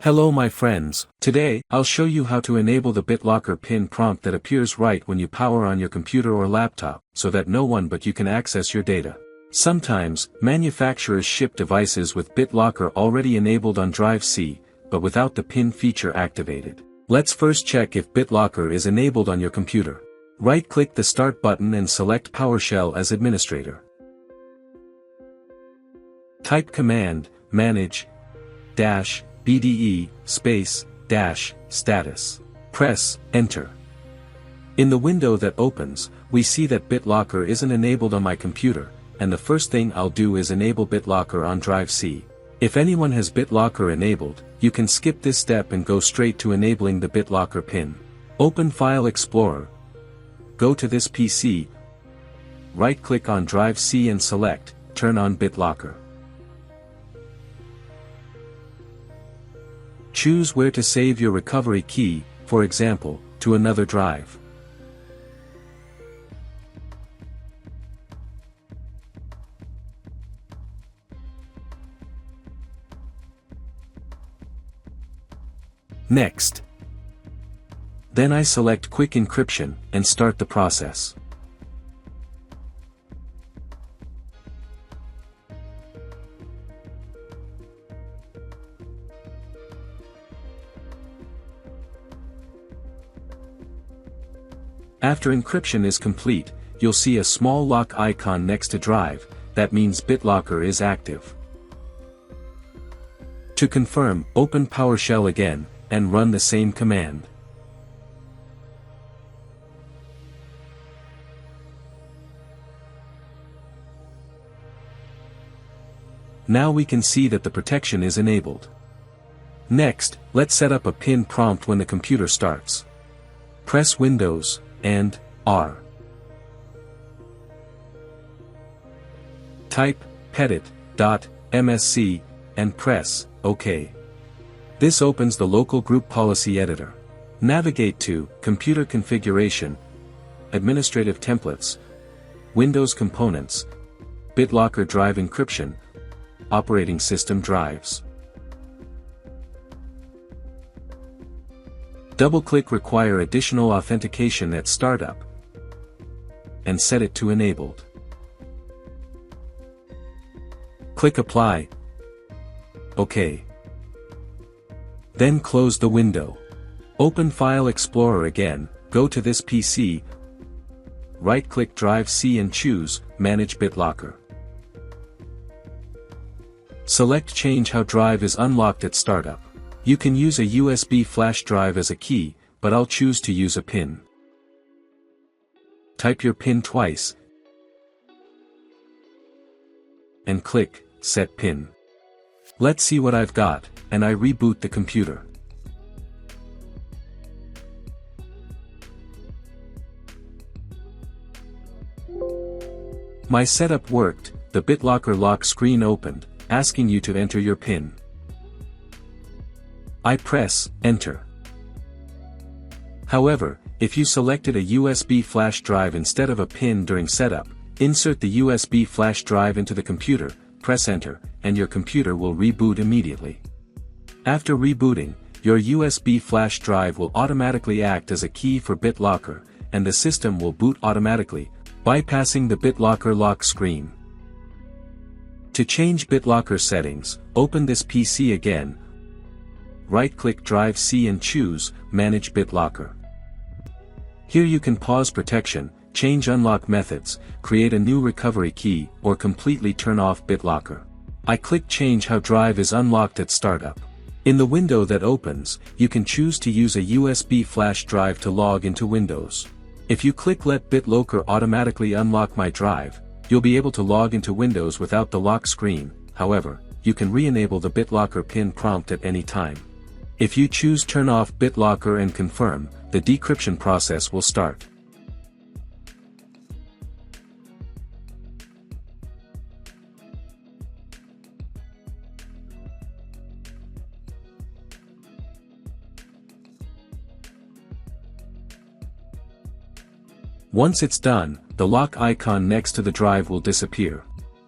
Hello my friends, today, I'll show you how to enable the BitLocker PIN prompt that appears right when you power on your computer or laptop, so that no one but you can access your data. Sometimes, manufacturers ship devices with BitLocker already enabled on drive C, but without the PIN feature activated. Let's first check if BitLocker is enabled on your computer. Right-click the Start button and select PowerShell as administrator. Type command, manage-bde, status. Press Enter. In the window that opens, we see that BitLocker isn't enabled on my computer, and the first thing I'll do is enable BitLocker on drive C. If anyone has BitLocker enabled, you can skip this step and go straight to enabling the BitLocker PIN. Open File Explorer. Go to this PC. Right-click on drive C and select Turn on BitLocker. Choose where to save your recovery key, for example, to another drive. Next. Then I select Quick Encryption and start the process. After encryption is complete, you'll see a small lock icon next to drive, that means BitLocker is active. To confirm, open PowerShell again, and run the same command. Now we can see that the protection is enabled. Next, let's set up a PIN prompt when the computer starts. Press Windows and R. Type pedit.msc and press OK. This opens the local group policy editor. Navigate to Computer Configuration, Administrative Templates, Windows Components, BitLocker Drive Encryption, Operating System Drives. Double-click Require additional authentication at startup and set it to enabled. Click Apply. OK. Then close the window. Open File Explorer again, go to this PC, right-click Drive C and choose Manage BitLocker. Select Change how drive is unlocked at startup. You can use a USB flash drive as a key, but I'll choose to use a PIN. Type your PIN twice and click Set PIN. Let's see what I've got, and I reboot the computer. My setup worked, the BitLocker lock screen opened, asking you to enter your PIN. I press Enter. However, if you selected a USB flash drive instead of a PIN during setup, insert the USB flash drive into the computer, press Enter, and your computer will reboot immediately. After rebooting, your USB flash drive will automatically act as a key for BitLocker, and the system will boot automatically, bypassing the BitLocker lock screen. To change BitLocker settings, open this PC again, right-click Drive C and choose Manage BitLocker. Here you can pause protection, change unlock methods, create a new recovery key, or completely turn off BitLocker. I click Change how drive is unlocked at startup. In the window that opens, you can choose to use a USB flash drive to log into Windows. If you click Let BitLocker automatically unlock my drive, you'll be able to log into Windows without the lock screen. However, you can re-enable the BitLocker PIN prompt at any time. If you choose Turn off BitLocker and confirm, the decryption process will start. Once it's done, the lock icon next to the drive will disappear.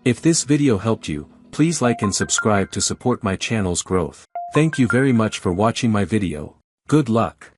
If this video helped you, Please like and subscribe to support my channel's growth. Thank you very much for watching my video. Good luck.